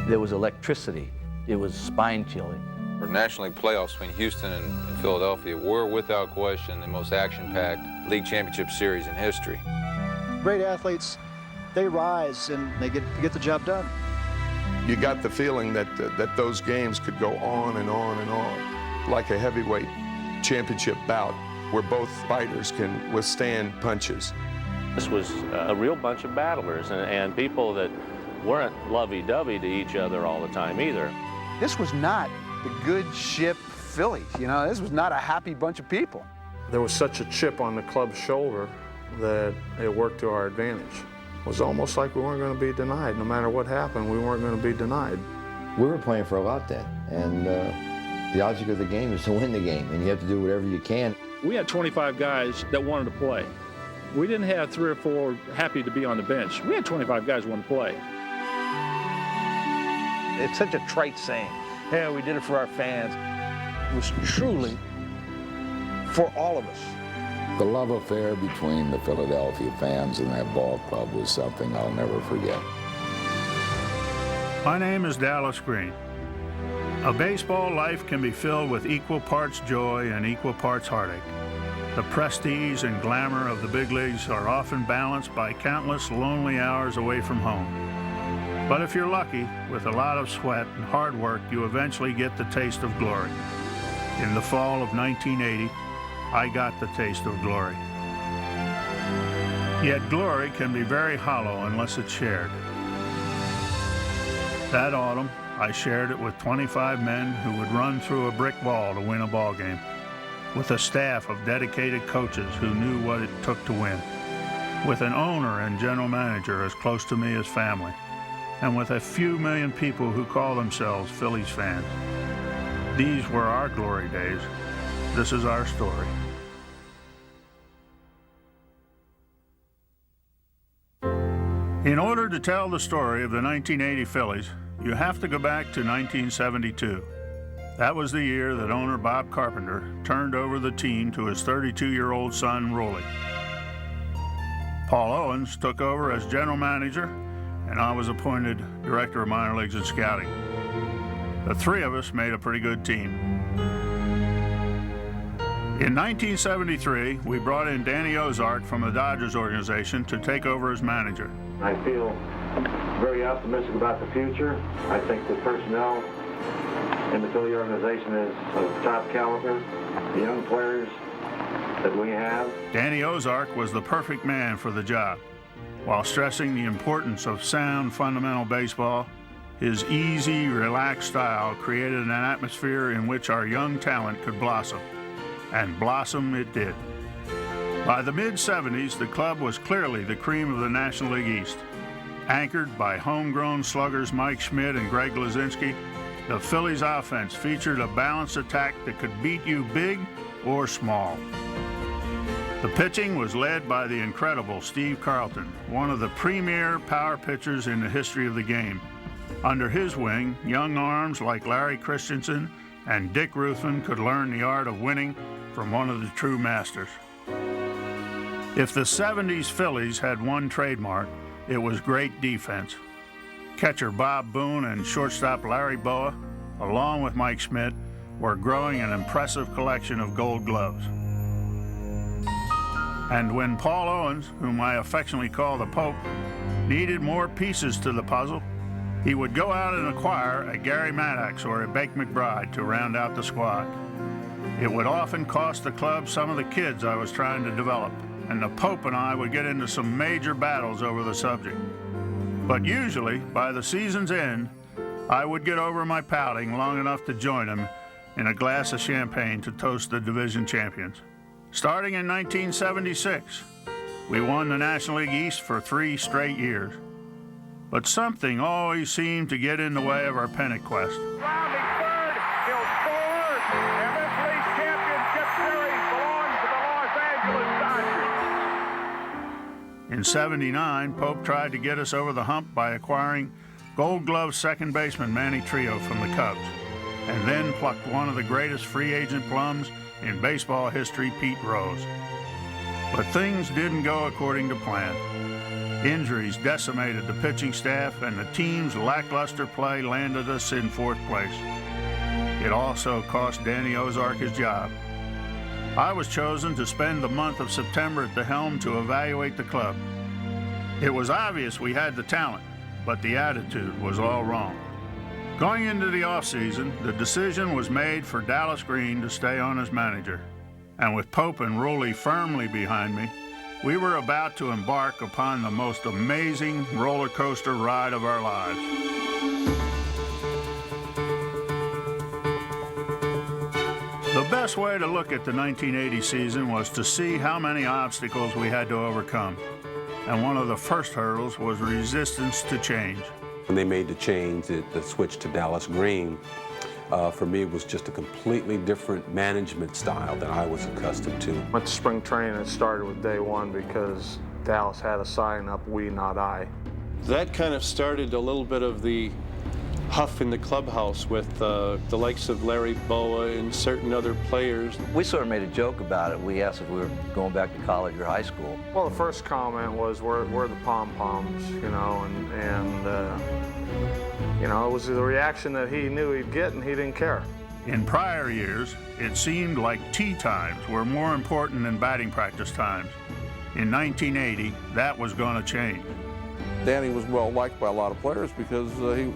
There was electricity. It was spine-chilling. For National League playoffs between Houston and Philadelphia were, without question, the most action-packed league championship series in history. Great athletes, they rise and they get the job done. You got the feeling that those games could go on and on and on, like a heavyweight championship bout where both fighters can withstand punches. This was a real bunch of battlers and people that weren't lovey-dovey to each other all the time either. This was not the good ship Phillies, you know, this was not a happy bunch of people. There was such a chip on the club's shoulder that it worked to our advantage. It was almost like we weren't going to be denied. No matter what happened, we weren't going to be denied. We were playing for a lot then, and the object of the game is to win the game, and you have to do whatever you can. We had 25 guys that wanted to play. We didn't have 3 or 4 happy to be on the bench. We had 25 guys who wanted to play. It's such a trite saying. Yeah, we did it for our fans. It was truly for all of us. The love affair between the Philadelphia fans and that ball club was something I'll never forget. My name is Dallas Green. A baseball life can be filled with equal parts joy and equal parts heartache. The prestige and glamour of the big leagues are often balanced by countless lonely hours away from home. But if you're lucky, with a lot of sweat and hard work, you eventually get the taste of glory. In the fall of 1980, I got the taste of glory. Yet glory can be very hollow unless it's shared. That autumn, I shared it with 25 men who would run through a brick wall to win a ball game, with a staff of dedicated coaches who knew what it took to win, with an owner and general manager as close to me as family, and with a few million people who call themselves Phillies fans. These were our glory days. This is our story. In order to tell the story of the 1980 Phillies, you have to go back to 1972. That was the year that owner Bob Carpenter turned over the team to his 32-year-old son, Rollie. Paul Owens took over as general manager, and I was appointed director of minor leagues and scouting. The 3 of us made a pretty good team. In 1973, we brought in Danny Ozark from the Dodgers organization to take over as manager. I feel very optimistic about the future. I think the personnel in the Philly organization is of top caliber. The young players that we have. Danny Ozark was the perfect man for the job. While stressing the importance of sound, fundamental baseball, his easy, relaxed style created an atmosphere in which our young talent could blossom. And blossom it did. By the mid-'70s, the club was clearly the cream of the National League East. Anchored by homegrown sluggers Mike Schmidt and Greg Lazinski, the Phillies offense featured a balanced attack that could beat you big or small. The pitching was led by the incredible Steve Carlton, one of the premier power pitchers in the history of the game. Under his wing, young arms like Larry Christensen and Dick Ruthven could learn the art of winning from one of the true masters. If the 70s Phillies had one trademark, it was great defense. Catcher Bob Boone and shortstop Larry Boa, along with Mike Schmidt, were growing an impressive collection of gold gloves. And when Paul Owens, whom I affectionately call the Pope, needed more pieces to the puzzle, he would go out and acquire a Gary Maddox or a Bake McBride to round out the squad. It would often cost the club some of the kids I was trying to develop, and the Pope and I would get into some major battles over the subject. But usually, by the season's end, I would get over my pouting long enough to join him in a glass of champagne to toast the division champions. Starting in 1976, we won the National League East for 3 straight years. But something always seemed to get in the way of our pennant quest. Rounding third, he'll score, and this league championship series belongs to the Los Angeles Dodgers. In '79, Pope tried to get us over the hump by acquiring Gold Glove second baseman Manny Trio from the Cubs, and then plucked one of the greatest free agent plums in baseball history, Pete Rose. But things didn't go according to plan. Injuries decimated the pitching staff, and the team's lackluster play landed us in 4th place. It also cost Danny Ozark his job. I was chosen to spend the month of September at the helm to evaluate the club. It was obvious we had the talent, but the attitude was all wrong. Going into the offseason, the decision was made for Dallas Green to stay on as manager. And with Pope and Rowley firmly behind me, we were about to embark upon the most amazing roller coaster ride of our lives. The best way to look at the 1980 season was to see how many obstacles we had to overcome. And one of the first hurdles was resistance to change. When they made the change, the switch to Dallas Green, for me it was just a completely different management style than I was accustomed to. Went to spring training and started with day one because Dallas had a sign up, "We, not I." That kind of started a little bit of the huff in the clubhouse with the likes of Larry Boa and certain other players. We sort of made a joke about it. We asked if we were going back to college or high school. Well, the first comment was, "Where are the pom-poms?" You know, and you know, it was the reaction that he knew he'd get, and he didn't care. In prior years, it seemed like tee times were more important than batting practice times. In 1980, that was going to change. Danny was well liked by a lot of players because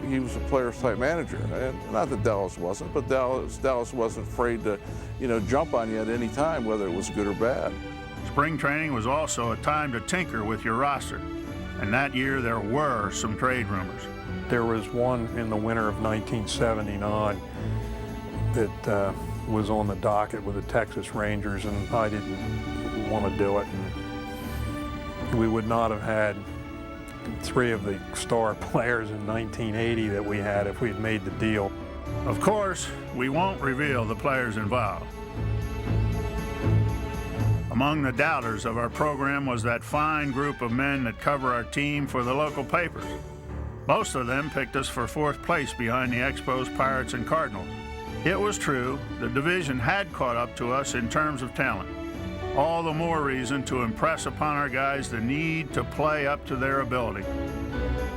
he was a players type manager. And not that Dallas wasn't, but Dallas wasn't afraid to, you know, jump on you at any time, whether it was good or bad. Spring training was also a time to tinker with your roster. And that year there were some trade rumors. There was one in the winter of 1979 that was on the docket with the Texas Rangers, and I didn't want to do it. And we would not have had 3 of the star players in 1980 that we had if we had made the deal. Of course, we won't reveal the players involved. Among the doubters of our program was that fine group of men that cover our team for the local papers. Most of them picked us for 4th place behind the Expos, Pirates, and Cardinals. It was true, the division had caught up to us in terms of talent. All the more reason to impress upon our guys the need to play up to their ability.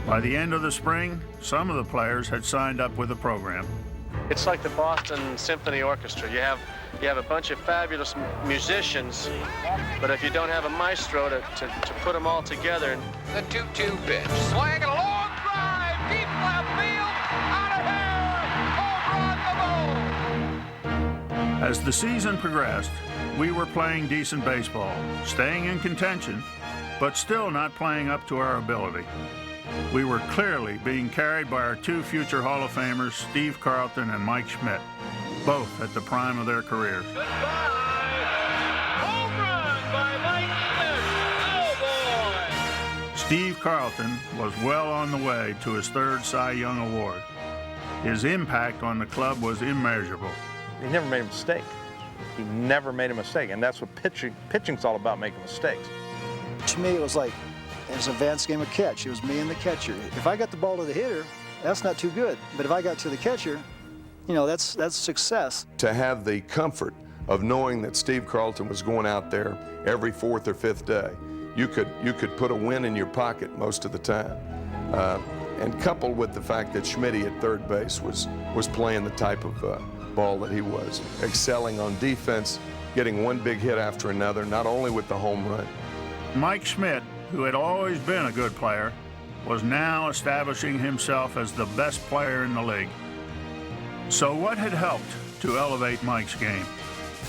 By the end of the spring, some of the players had signed up with the program. It's like the Boston Symphony Orchestra. You have a bunch of fabulous musicians, but if you don't have a maestro to put them all together. The 2-2 pitch, swing and a long drive, deep left field, out of here, home run, the ball. As the season progressed, we were playing decent baseball, staying in contention, but still not playing up to our ability. We were clearly being carried by our 2 future Hall of Famers, Steve Carlton and Mike Schmidt, both at the prime of their careers. Home run by Mike Schmidt. Oh, boy. Steve Carlton was well on the way to his 3rd Cy Young Award. His impact on the club was immeasurable. He never made a mistake. He never made a mistake, and that's what pitching's all about, making mistakes. To me, it was like it was an advanced game of catch. It was me and the catcher. If I got the ball to the hitter, that's not too good. But if I got to the catcher, you know, that's success. To have the comfort of knowing that Steve Carlton was going out there every 4th or 5th day, you could put a win in your pocket most of the time. And coupled with the fact that Schmitty at 3rd base was playing the type of ball that he was, excelling on defense, getting one big hit after another, not only with the home run. Mike Schmidt, who had always been a good player, was now establishing himself as the best player in the league. So what had helped to elevate Mike's game?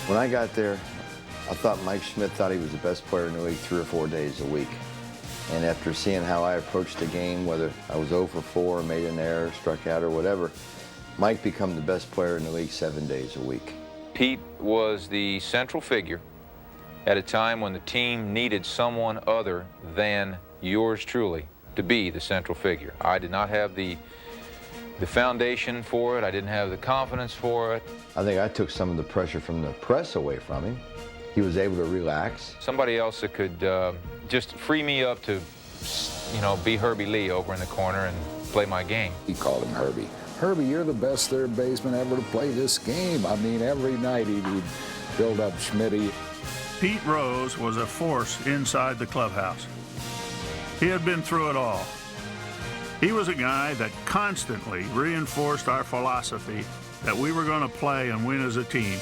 When I got there, I thought Mike Schmidt thought he was the best player in the league 3 or 4 days a week. And after seeing how I approached the game, whether I was 0 for 4, made an error, struck out, or whatever, Mike became the best player in the league 7 days a week. Pete was the central figure at a time when the team needed someone other than yours truly to be the central figure. I did not have the foundation for it. I didn't have the confidence for it. I think I took some of the pressure from the press away from him. He was able to relax. Somebody else that could just free me up to, you know, be Herbie Lee over in the corner and play my game. He called him Herbie. Herbie, you're the best third baseman ever to play this game. I mean, every night he'd build up Schmitty. Pete Rose was a force inside the clubhouse. He had been through it all. He was a guy that constantly reinforced our philosophy that we were going to play and win as a team.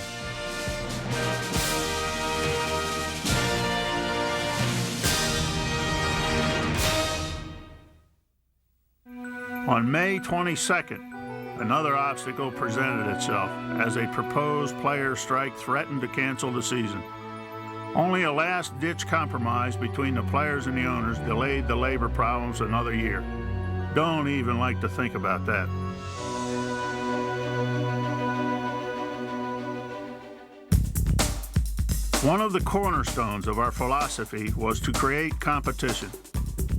On May 22nd, another obstacle presented itself as a proposed player strike threatened to cancel the season. Only a last-ditch compromise between the players and the owners delayed the labor problems another year. Don't even like to think about that. One of the cornerstones of our philosophy was to create competition.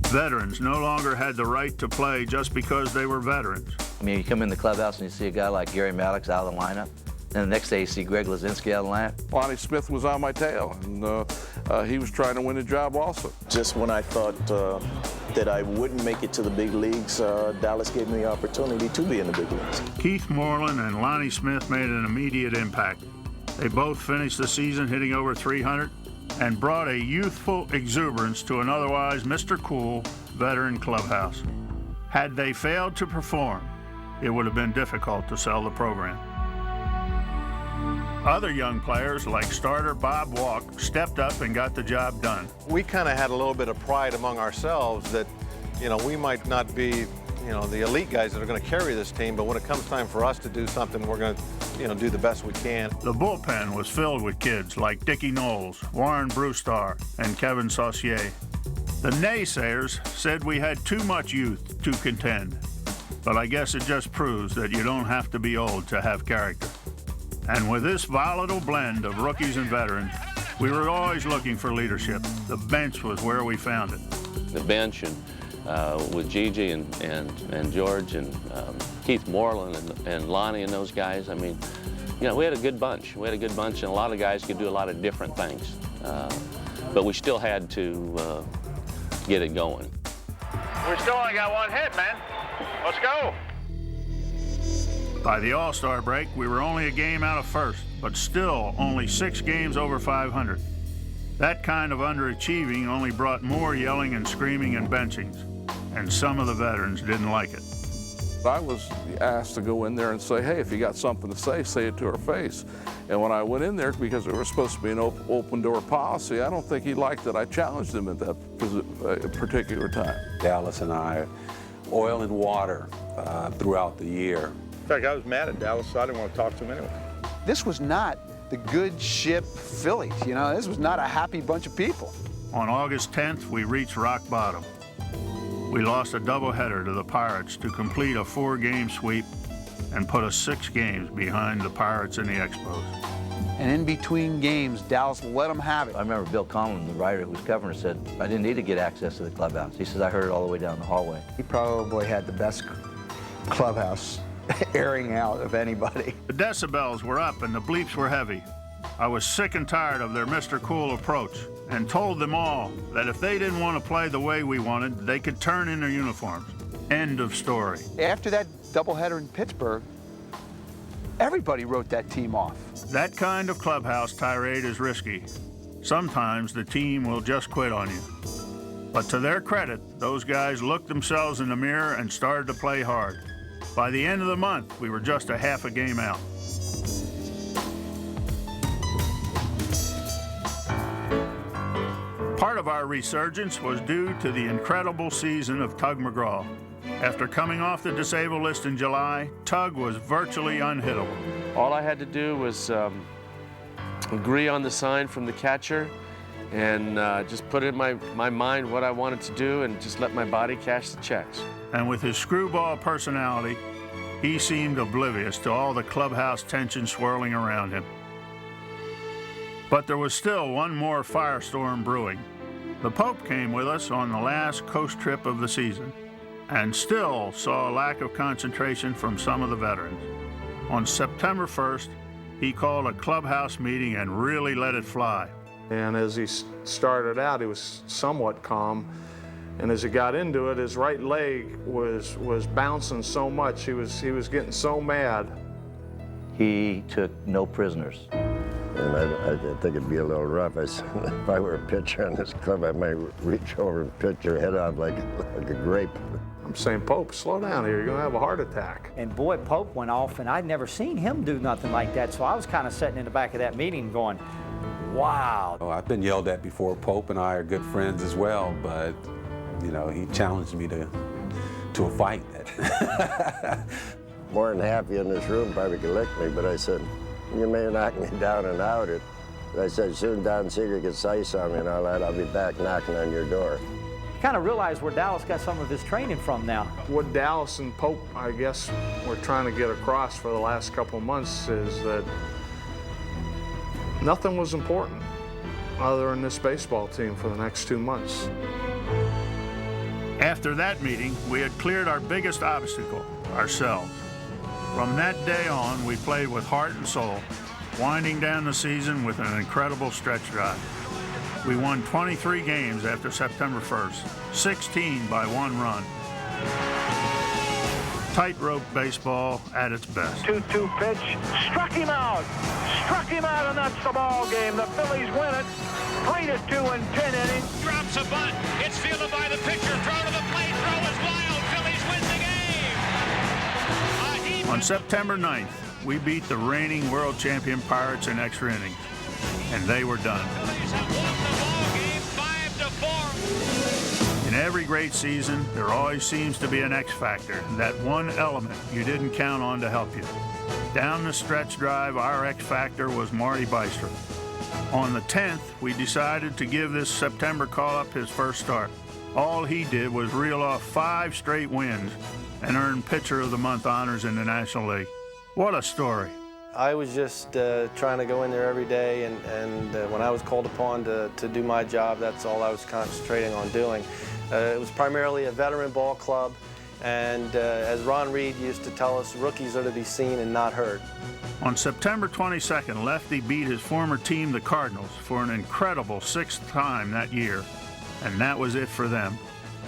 Veterans no longer had the right to play just because they were veterans. I mean, you come in the clubhouse and you see a guy like Gary Maddox out of the lineup, and the next day you see Greg Lazinski out of the lineup. Lonnie Smith was on my tail, and he was trying to win a job also. Just when I thought that I wouldn't make it to the big leagues, Dallas gave me the opportunity to be in the big leagues. Keith Moreland and Lonnie Smith made an immediate impact. They both finished the season hitting over 300 and brought a youthful exuberance to an otherwise Mr. Cool veteran clubhouse. Had they failed to perform, it would have been difficult to sell the program. Other young players like starter Bob Walk stepped up and got the job done. We kind of had a little bit of pride among ourselves that, we might not be, the elite guys that are going to carry this team, but when it comes time for us to do something, we're going to, do the best we can. The bullpen was filled with kids like Dickie Knowles, Warren Brewstar, and Kevin Saucier. The naysayers said we had too much youth to contend, but I guess it just proves that you don't have to be old to have character. And with this volatile blend of rookies and veterans, we were always looking for leadership. The bench was where we found it. The bench and with Gigi and George and Keith Moreland and Lonnie and those guys, I mean, we had a good bunch. We had a good bunch, and a lot of guys could do a lot of different things. But we still had to get it going. We still only got one hit, man. Let's go. By the All-Star break, we were only a game out of first, but still only 6 games over 500. That kind of underachieving only brought more yelling and screaming and benchings, and some of the veterans didn't like it. I was asked to go in there and say, hey, if you got something to say it to her face. And when I went in there, because it was supposed to be an open door policy, I don't think he liked that I challenged him at that particular time. Dallas and I, oil and water throughout the year. In fact, I was mad at Dallas, so I didn't want to talk to him anyway. This was not the good ship Phillies, this was not a happy bunch of people. On August 10th, we reached rock bottom. We lost a doubleheader to the Pirates to complete a 4-game sweep and put us 6 games behind the Pirates and the Expos. And in between games, Dallas let them have it. I remember Bill Conlon, the writer who was covering it, said, I didn't need to get access to the clubhouse. He says, I heard it all the way down the hallway. He probably had the best clubhouse airing out of anybody. The decibels were up and the bleeps were heavy. I was sick and tired of their Mr. Cool approach and told them all that if they didn't want to play the way we wanted, they could turn in their uniforms. End of story. After that doubleheader in Pittsburgh, everybody wrote that team off. That kind of clubhouse tirade is risky. Sometimes the team will just quit on you. But to their credit, those guys looked themselves in the mirror and started to play hard. By the end of the month, we were just a half a game out. Part of our resurgence was due to the incredible season of Tug McGraw. After coming off the disabled list in July, Tug was virtually unhittable. All I had to do was agree on the sign from the catcher and just put in my mind what I wanted to do and just let my body cash the checks. And with his screwball personality, he seemed oblivious to all the clubhouse tension swirling around him. But there was still one more firestorm brewing. The Pope came with us on the last coast trip of the season and still saw a lack of concentration from some of the veterans. On September 1st, he called a clubhouse meeting and really let it fly. And as he started out, he was somewhat calm. And as he got into it, his right leg was bouncing so much, he was getting so mad. He took no prisoners. And I think it'd be a little rough. I said, if I were a pitcher on this club, I might reach over and pitch your head off like a grape. I'm saying, Pope, slow down here. You're going to have a heart attack. And boy, Pope went off, and I'd never seen him do nothing like that. So I was kind of sitting in the back of that meeting going, wow. Oh, I've been yelled at before. Pope and I are good friends as well, but, you know, he challenged me to a fight. More than half of you in this room probably could lick me, but I said, you may knock me down and out. But I said, soon Don Seeger gets ice on me and all that, I'll be back knocking on your door. Kind of realize where Dallas got some of his training from now. What Dallas and Pope, I guess, were trying to get across for the last couple of months is that nothing was important other than this baseball team for the next 2 months. After that meeting, we had cleared our biggest obstacle, ourselves. From that day on, we played with heart and soul, winding down the season with an incredible stretch drive. We won 23 games after September 1st, 16 by 1 run. Tightrope baseball at its best. 2-2 pitch, struck him out, and that's the ball game. The Phillies win it, 3-2 in 10 innings. Drops a bunt, it's fielded by the pitcher, throw to the plate, throw is wild, Phillies win the game. On September 9th, we beat the reigning world champion Pirates in extra innings, and they were done. In every great season, there always seems to be an X factor, that one element you didn't count on to help you. Down the stretch drive, our X factor was Marty Bystrom. On the 10th, we decided to give this September call-up his first start. All he did was reel off 5 straight wins and earn Pitcher of the Month honors in the National League. What a story. I was just trying to go in there every day, and when I was called upon to do my job, that's all I was concentrating on doing. It was primarily a veteran ball club, and as Ron Reed used to tell us, rookies are to be seen and not heard. On September 22nd, Lefty beat his former team, the Cardinals, for an incredible 6th time that year, and that was it for them.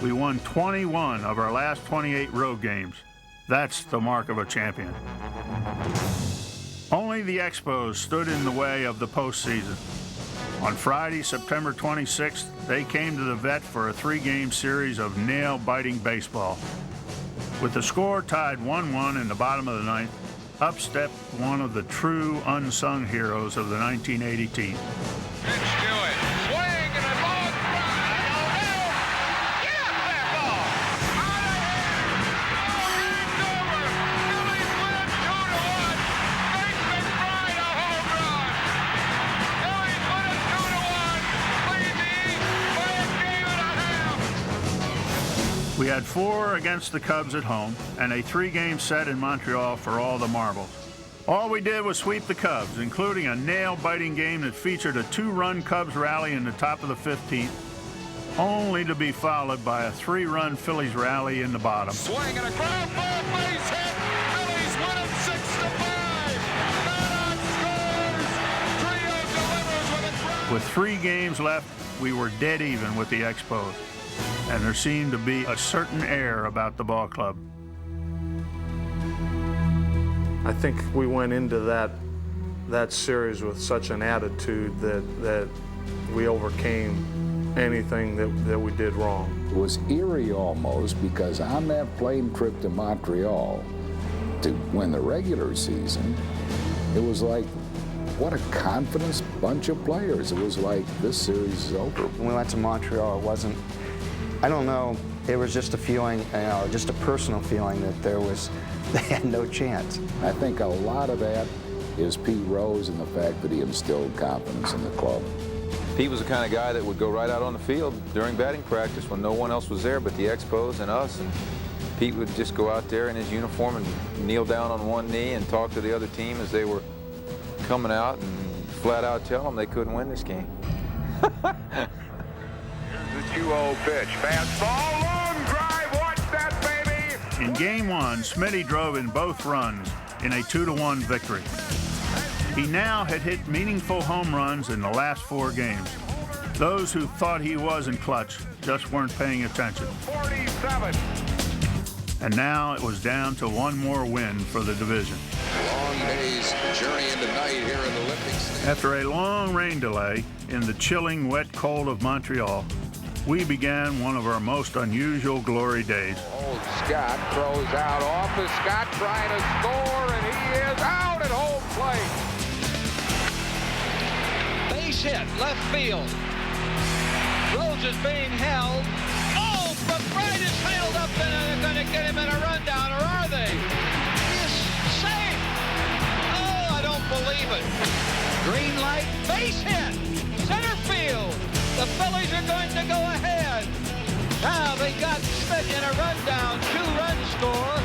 We won 21 of our last 28 road games. That's the mark of a champion. Only the Expos stood in the way of the postseason. On Friday, September 26th, they came to the Vet for a 3-game series of nail-biting baseball. With the score tied 1-1 in the bottom of the 9th, up stepped one of the true unsung heroes of the 1980 team. We had 4 against the Cubs at home and a 3-game set in Montreal for all the marbles. All we did was sweep the Cubs, including a nail-biting game that featured a 2-run Cubs rally in the top of the 15th, only to be followed by a 3-run Phillies rally in the bottom. Swing and a ground ball, base hit. Phillies win it 6-5. Maddox scores. Trio delivers with a drive. With 3 games left, we were dead even with the Expos, and there seemed to be a certain air about the ball club. I think we went into that series with such an attitude that we overcame anything that we did wrong. It was eerie almost, because on that plane trip to Montreal to win the regular season, it was like, what a confidence bunch of players. It was like, this series is over. When we went to Montreal, it wasn't, I don't know, it was just a feeling, just a personal feeling that they had no chance. I think a lot of that is Pete Rose and the fact that he instilled confidence in the club. Pete was the kind of guy that would go right out on the field during batting practice when no one else was there but the Expos and us. And Pete would just go out there in his uniform and kneel down on one knee and talk to the other team as they were coming out and flat out tell them they couldn't win this game. The 2-0 pitch, fastball, long drive, watch that baby! In Game 1, Smitty drove in both runs in a 2-1 victory. He now had hit meaningful home runs in the last 4 games. Those who thought he wasn't clutch just weren't paying attention. 47. And now it was down to one more win for the division. Long day's journey into night here in the Olympic Stadium. After a long rain delay in the chilling, wet cold of Montreal, we began one of our most unusual glory days. Old Scott throws out off of Scott trying to score, and he is out at home plate. Base hit, left field. Rose is being held. Oh, McBride is held up, and they're going to get him in a rundown, or are they? He's safe. Oh, I don't believe it. Green light, base hit, center field. The Phillies are going to go ahead. Now they got Schmidt in a rundown, 2-run score.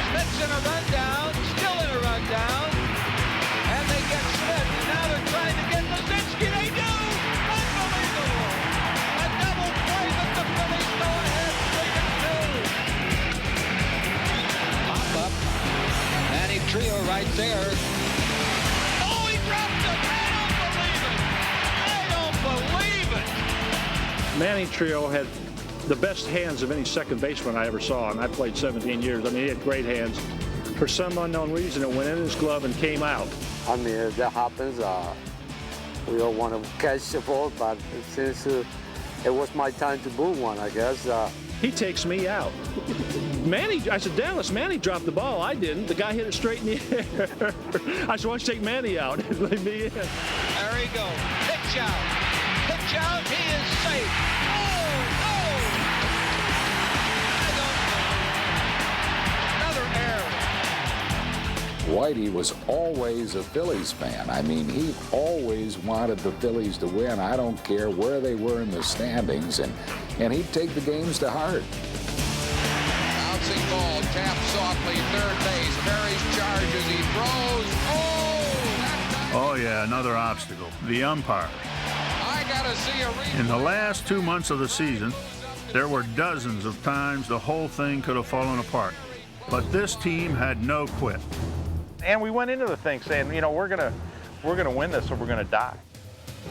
Schmidt's in a rundown, still in a rundown. And they get Schmidt. Now they're trying to get Lisinski. They do! Unbelievable! A double play, but the Phillies go ahead 3-2. Pop up. Manny Trio right there. Oh, he dropped it! I don't believe it! Manny Trio had the best hands of any second baseman I ever saw, and I played 17 years. I mean, he had great hands. For some unknown reason, it went in his glove and came out. I mean, that happens. We all want to catch the ball, but since it was my time to move one, I guess. He takes me out. Manny, I said, Dallas, Manny dropped the ball. I didn't. The guy hit it straight in the air. I said, why don't you take Manny out and let me in? There he goes. Pitch out. Pitch out. He is safe. Oh, no! Another error. Whitey was always a Phillies fan. I mean, he always wanted the Phillies to win. I don't care where they were in the standings, and he'd take the games to heart. Bouncing ball, tapped softly, third base. Perry's charges, he throws. Oh yeah, another obstacle, the umpire. I gotta see a replay. In the last 2 months of the season, there were dozens of times the whole thing could have fallen apart. But this team had no quit. And we went into the thing saying, you know, we're gonna win this or we're gonna die.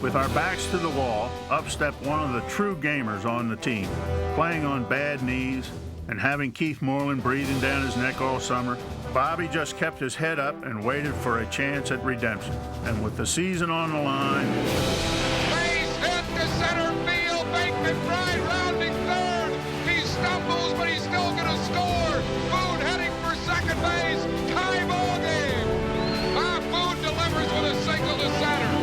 With our backs to the wall, up stepped one of the true gamers on the team, playing on bad knees and having Keith Moreland breathing down his neck all summer. Bobby just kept his head up and waited for a chance at redemption. And with the season on the line, Base hit to center field. McBride rounding third. He stumbles, but he's still gonna score. Boone heading for second base. Tie ball game. Boone delivers with a single to center.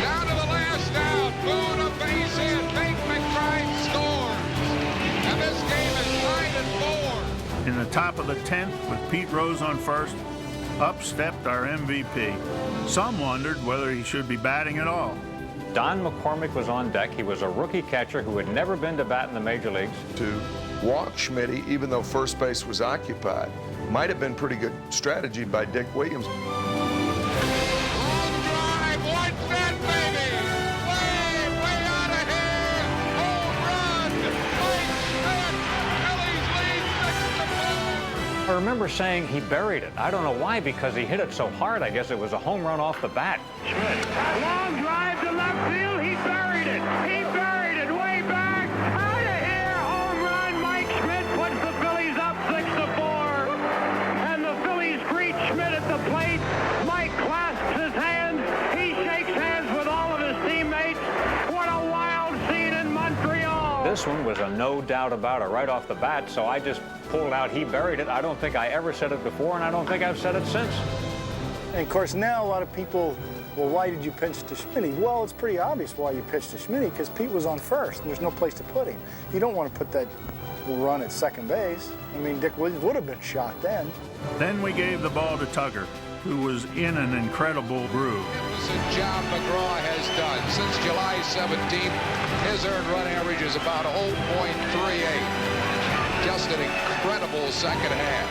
Down to the last out. Boone a base hit. McBride scores. And this game is tied at 4. in the top of the 10th with Pete Rose on first, up stepped our MVP. Some wondered whether he should be batting at all. Don McCormick was on deck. He was a rookie catcher who had never been to bat in the major leagues. To walk Schmitty, even though first base was occupied, might have been pretty good strategy by Dick Williams. I remember saying he buried it. I don't know why, because he hit it so hard. I guess it was a home run off the bat. Long drive to left field. He buried it. He buried it way back. Out of here. Home run. Mike Schmidt puts the Phillies up 6-4. And the Phillies greet Schmidt at the plate. Mike clasps his hands. He shakes hands with all of his teammates. What a wild scene in Montreal. This one was a no doubt about it right off the bat, so I just pulled out he buried it. I don't think I ever said it before, and I don't think I've said it since. And of course now a lot of people, well, why did you pitch to Schmitty? Well, it's pretty obvious why you pitched to Schmitty, because Pete was on first and there's no place to put him. You don't want to put that run at second base. I mean, Dick Williams would have been shot then. Then we gave the ball to Tugger, who was in an incredible groove. Magnificent job McGraw has done. Since July 17th, his earned run average is about 0.38. Just an incredible second half.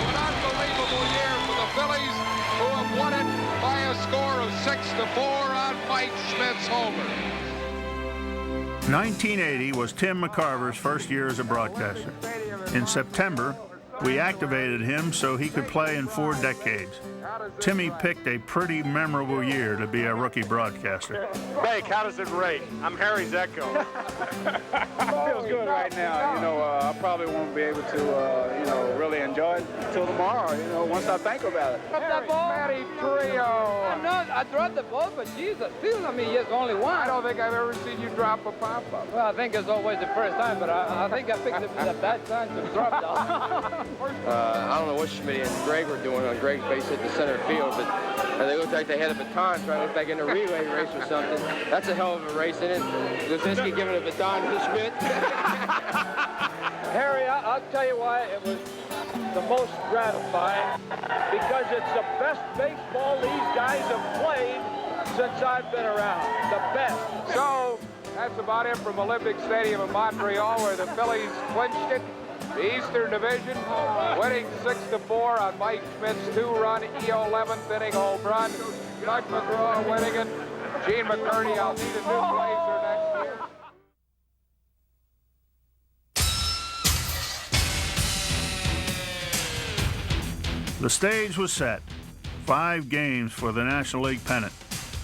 An unbelievable year for the Phillies, who have won it by a score of 6-4 on Mike Schmidt's homer. 1980 was Tim McCarver's first year as a broadcaster. In September, We activated him so he could play in 4 decades. Timmy picked a pretty memorable year to be a rookie broadcaster. Bake, how does it rate? I'm Harry's echo. Feels good right now. I probably won't be able to, really enjoy it until tomorrow, once I think about it. Drop that ball. Matty Trio. I dropped the ball, but Jesus, yes, only one. I don't think I've ever seen you drop a pop-up. Well, I think it's always the first time, but I think I picked it at that time to drop it. I don't know what Schmidt and Greg were doing on Greg's base hit the center field, but they looked like they had a baton trying to look like in a relay race or something. That's a hell of a race, isn't it? Luzinski giving a baton to Schmidt. Harry, I'll tell you why it was the most gratifying, because it's the best baseball these guys have played since I've been around. The best. So, that's about it from Olympic Stadium in Montreal, where the Phillies clinched it. The Eastern Division, winning 6-4 on Mike Schmidt's 2-run E11th inning home run. Doug McGraw winning it. Gene McCurdy, I'll need a new blazer next year. The stage was set. 5 games for the National League pennant.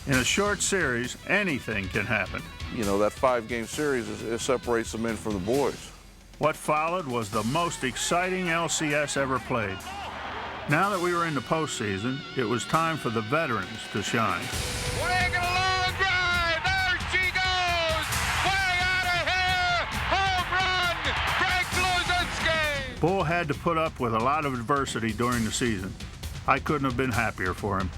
In a short series, anything can happen. That 5-game series it separates the men from the boys. What followed was the most exciting LCS ever played. Now that we were in the postseason, it was time for the veterans to shine. Swing and a long drive. There she goes. Way out of here. Home run. Greg Luzinski. Bull had to put up with a lot of adversity during the season. I couldn't have been happier for him.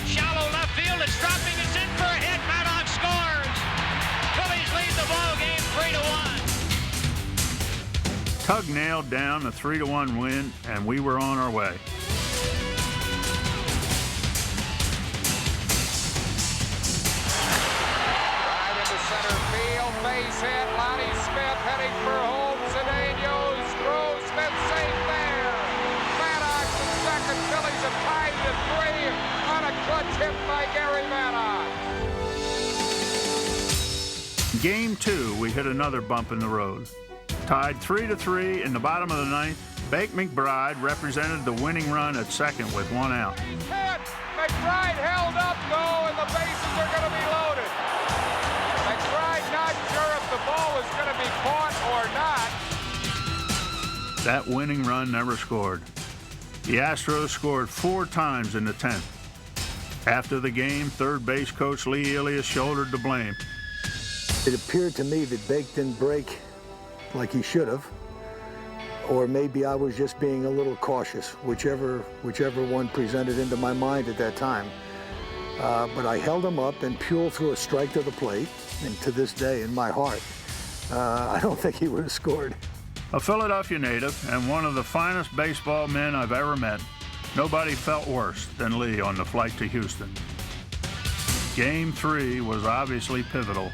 Shallow left field. It's dropping. It's in for a hit. Maddox scores. Phillies lead the ball game 3-1. Tug nailed down a 3-1 win, and we were on our way. Right into center field. Base hit. Lonnie Smith heading for home. Cedeno's throw. Smith safe there. Maddox in second. Phillies have tied it at 3 on a clutch hit by Gary Maddox. Game 2, we hit another bump in the road. Tied 3-3 in the bottom of the 9th, Bake McBride represented the winning run at second with 1 out. Hit. McBride held up, though, and the bases are going to be loaded. McBride not sure if the ball was going to be caught or not. That winning run never scored. The Astros scored 4 times in the 10th. After the game, third base coach Lee Elias shouldered the blame. It appeared to me that Bake didn't break like he should have, or maybe I was just being a little cautious, whichever one presented into my mind at that time. But I held him up, and Puel threw a strike to the plate, and to this day, in my heart, I don't think he would have scored. A Philadelphia native and one of the finest baseball men I've ever met, nobody felt worse than Lee on the flight to Houston. Game 3 was obviously pivotal.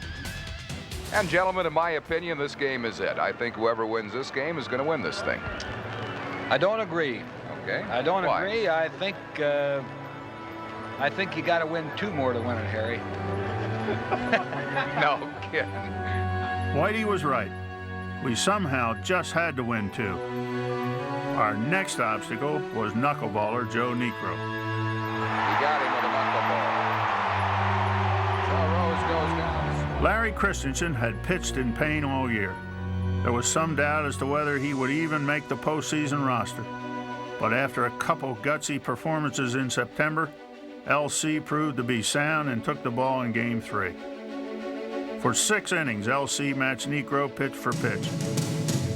And gentlemen, in my opinion, this game is it. I think whoever wins this game is going to win this thing. I don't agree. Okay. I don't Why? agree. I think you got to win 2 more to win it, Harry. No kidding. Whitey was right. We somehow just had to win 2. Our next obstacle was knuckleballer Joe Niekro. He got him with a knuckleball. So Rose goes down. Larry Christensen had pitched in pain all year. There was some doubt as to whether he would even make the postseason roster. But after a couple gutsy performances in September, LC proved to be sound and took the ball in Game 3. For 6 innings, LC matched Niekro pitch for pitch,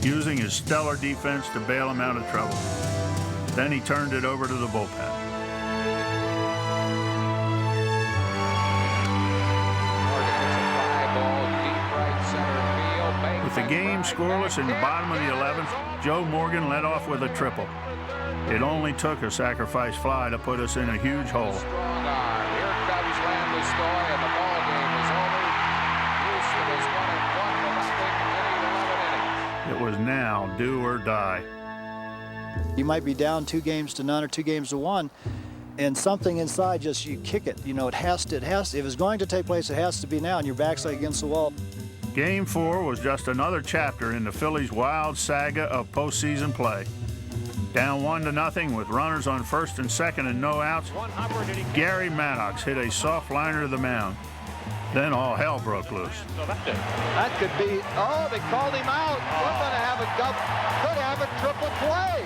using his stellar defense to bail him out of trouble. Then he turned it over to the bullpen. With the game scoreless in the bottom of the 11th, Joe Morgan led off with a triple. It only took a sacrifice fly to put us in a huge hole. Here comes Landeskog, and the ball game is over. Houston has won it 1-0 in 11 innings. It was now do or die. You might be down 2-0 or 2-1, and something inside just, you kick it. It has to, if it's going to take place, it has to be now, and your back's like against the wall. Game 4 was just another chapter in the Phillies' wild saga of postseason play. Down 1-0 with runners on first and second and no outs, Gary Maddox hit a soft liner to the mound. Then all hell broke loose. That could be, oh, they called him out. We're going to have could have a triple play.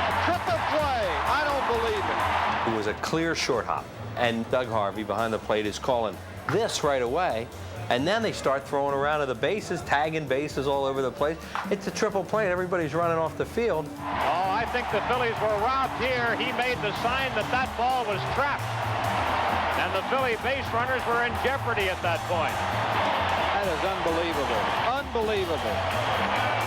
A triple play. I don't believe it. It was a clear short hop, and Doug Harvey behind the plate is calling this right away, and then they start throwing around to the bases, tagging bases all over the place. It's a triple play, and everybody's running off the field. Oh, I think the Phillies were robbed here. He made the sign that that ball was trapped. And the Philly base runners were in jeopardy at that point. That is unbelievable. Unbelievable.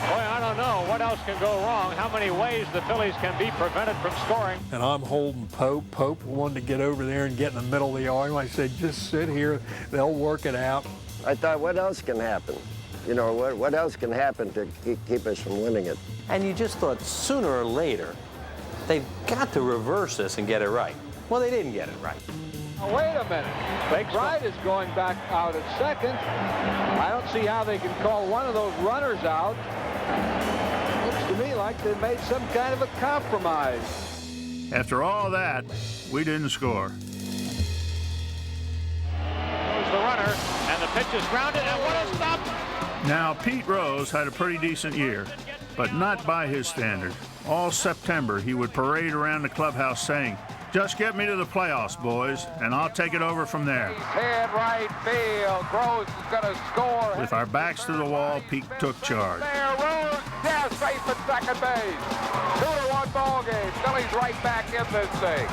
Boy, I don't know what else can go wrong, how many ways the Phillies can be prevented from scoring. And I'm holding Pope. Pope wanted to get over there and get in the middle of the yard. I said, just sit here, they'll work it out. I thought, what else can happen? You know, what else can happen to keep us from winning it? And you just thought sooner or later, they've got to reverse this and get it right. Well, they didn't get it right. Oh, wait a minute. McBride is going back out at second. I don't see how they can call one of those runners out. Looks to me like they made some kind of a compromise. After all that, we didn't score. There's the runner, and the pitch is grounded, and what a stop! Now, Pete Rose had a pretty decent year, but not by his standards. All September, he would parade around the clubhouse saying, "Just get me to the playoffs, boys, and I'll take it over from there." Head right field. Rose is going to score. With our backs to the wall, Pete took charge. There, Rose, yeah, safe at second base. 2-1 ball game. Phillies right back in this thing.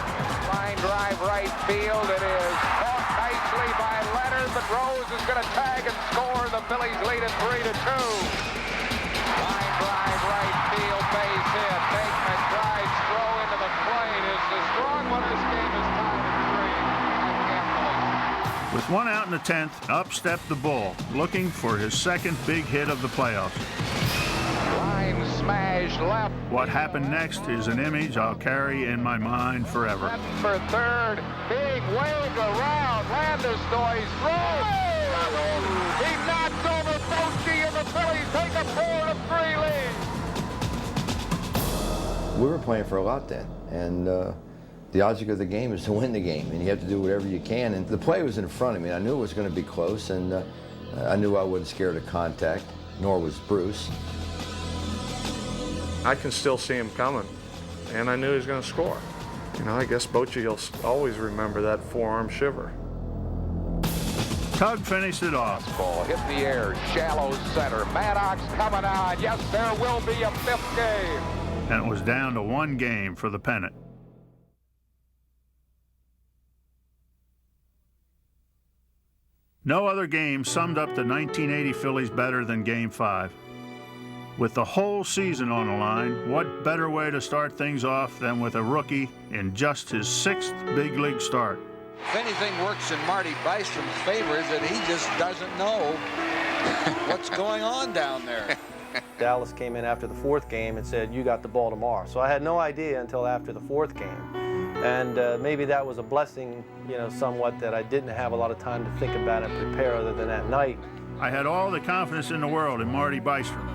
Line drive right field. It is caught nicely by Leonard, but Rose is going to tag and score. The Phillies lead it 3-2. Line drive right field, base hit. Bateman drives throw into the plate. Is the strong one. This game is tied at 3. With one out in the 10th, up stepped the Bull, looking for his second big hit of the playoffs. Line smash left. What happened next is an image I'll carry in my mind forever. For third, big wave around. Landis throws. He knocks over Bochy, and the Phillies take a 4-3 lead. We were playing for a lot then, and the object of the game is to win the game, and you have to do whatever you can. And the play was in front of me. I knew it was going to be close, and I knew I wasn't scared of contact, nor was Bruce. I can still see him coming, and I knew he was going to score. You know, I guess Bochy will always remember that forearm shiver. Tug finished it off. Ball hit the air, shallow center. Maddox coming on. Yes, there will be a fifth game. And it was down to one game for the pennant. No other game summed up the 1980 Phillies better than Game 5. With the whole season on the line, what better way to start things off than with a rookie in just his 6th big league start? If anything works in Marty Bystrom's favor is that he just doesn't know what's going on down there. Dallas came in after the 4th game and said, "You got the ball tomorrow." So I had no idea until after the 4th game. And maybe that was a blessing, you know, somewhat, that I didn't have a lot of time to think about and prepare other than that night. I had all the confidence in the world in Marty Bystrom,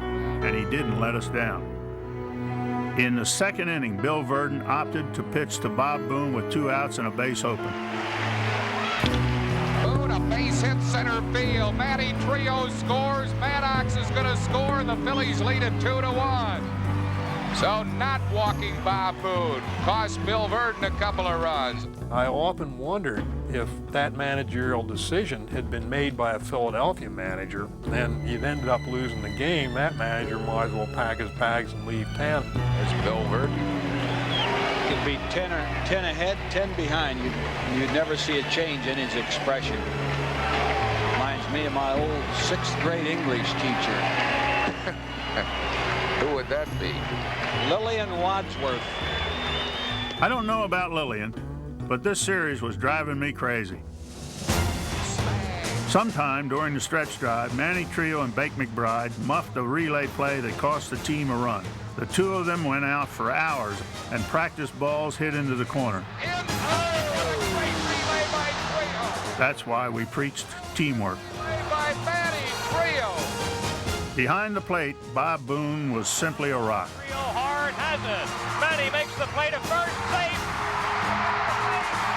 and he didn't let us down. In the 2nd inning, Bill Verdon opted to pitch to Bob Boone with 2 outs and a base open. Boone, a base hit center field. Matty Trio scores. Maddox is going to score, and the Phillies lead it 2-1. So not walking Bob Boone cost Bill Verdon a couple of runs. I often wondered if that managerial decision had been made by a Philadelphia manager, and you'd ended up losing the game. That manager might as well pack his bags and leave town. There's Bill Verdon. You'd be 10 ahead, 10 behind. You'd never see a change in his expression. Reminds me of my old 6th grade English teacher. Who would that be? Lillian Wadsworth. I don't know about Lillian, but this series was driving me crazy. Sometime during the stretch drive, Manny Trio and Bake McBride muffed a relay play that cost the team a run. The two of them went out for hours and practiced balls hit into the corner. That's why we preached teamwork. By Manny Trio. Behind the plate, Bob Boone was simply a rock. Trio hard has it. Manny makes the play to first, safe.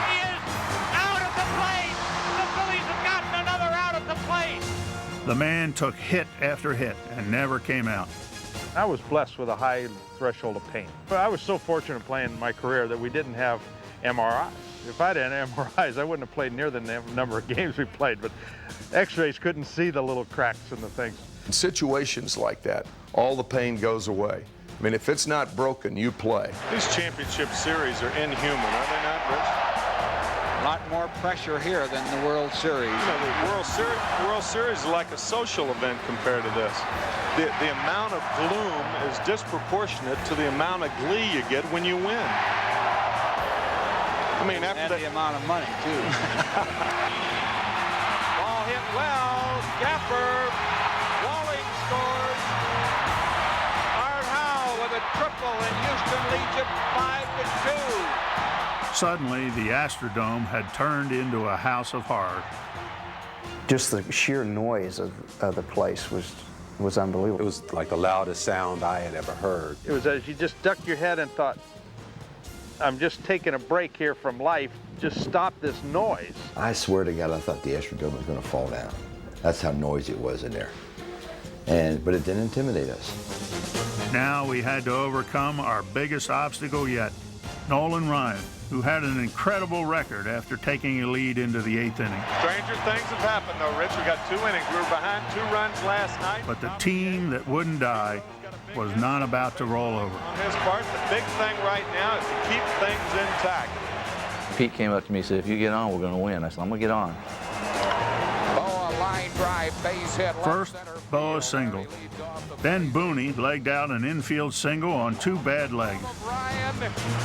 He is out at the plate. The Phillies have gotten another out at the plate. The man took hit after hit and never came out. I was blessed with a high threshold of pain. But I was so fortunate playing in my career that we didn't have MRIs. If I'd had MRIs, I wouldn't have played near the number of games we played, but X-rays couldn't see the little cracks in the things. In situations like that, all the pain goes away. I mean, if it's not broken, you play. These championship series are inhuman, are they not, Rich? A lot more pressure here than the World Series. You know, the World Series is like a social event compared to this. The amount of gloom is disproportionate to the amount of glee you get when you win. I mean, after the amount of money, too. Ball hit well. Gapper. Walling scores. Art Howe with a triple, and Houston leads it 5-2. Suddenly, the Astrodome had turned into a house of horror. Just the sheer noise of the place was unbelievable. It was like the loudest sound I had ever heard. It was as you just ducked your head and thought, I'm just taking a break here from life. Just stop this noise. I swear to God, I thought the Astrodome was going to fall down. That's how noisy it was in there. But it didn't intimidate us. Now we had to overcome our biggest obstacle yet, Nolan Ryan, who had an incredible record after taking a lead into the 8th inning. Stranger things have happened, though, Rich. We got 2 innings. We were behind 2 runs last night. But the team that wouldn't die was not about to roll over. On his part, the big thing right now is to keep things intact. Pete came up to me and said, if you get on, we're going to win. I said, I'm going to get on. Boa line drive, base hit. First, Boa single. Then Booney legged out an infield single on 2 bad legs.